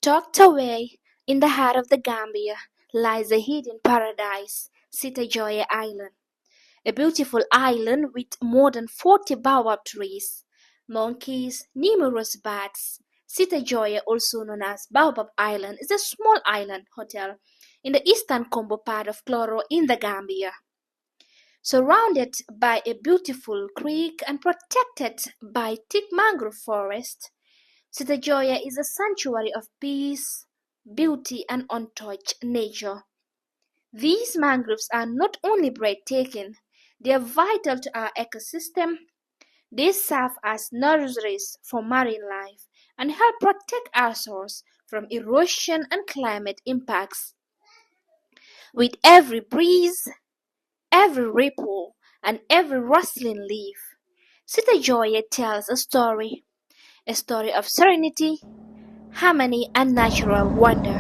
Tucked away in the heart of the Gambia lies a hidden paradise, Sita JOYEH Island, a beautiful island with more than 40 baobab trees, monkeys, numerous bats. Sita JOYEH, also known as Baobab Island, is a small island hotel in the eastern Combo part of Cloro in the Gambia. Surrounded by a beautiful creek and protected by thick mangrove forest, Sita JOYEH is a sanctuary of peace, beauty, and untouched nature. These mangroves are not only breathtaking, they are vital to our ecosystem. They serve as nurseries for marine life and help protect our shores from erosion and climate impacts. With every breeze, every ripple, and every rustling leaf, Sita JOYEH tells a story of serenity, harmony, and natural wonder.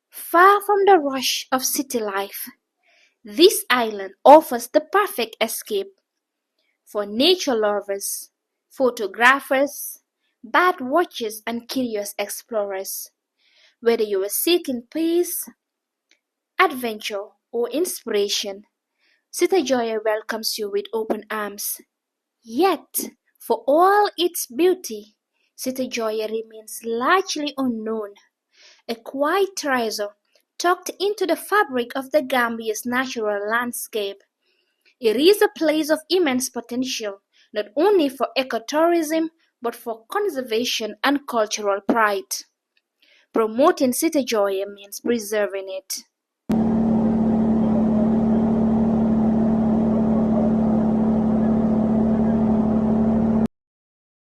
Far from the rush of city life, this island offers the perfect escape for nature lovers, photographers, bird watchers, and curious explorers. Whether you are seeking peace, adventure, or inspiration, Sita JOYEH welcomes you with open arms. Yet, for all its beauty, Sita JOYEH remains largely unknown, a quiet treasure tucked into the fabric of the Gambia's natural landscape. It is a place of immense potential, not only for ecotourism but for conservation and cultural pride. Promoting Sita JOYEH means preserving it.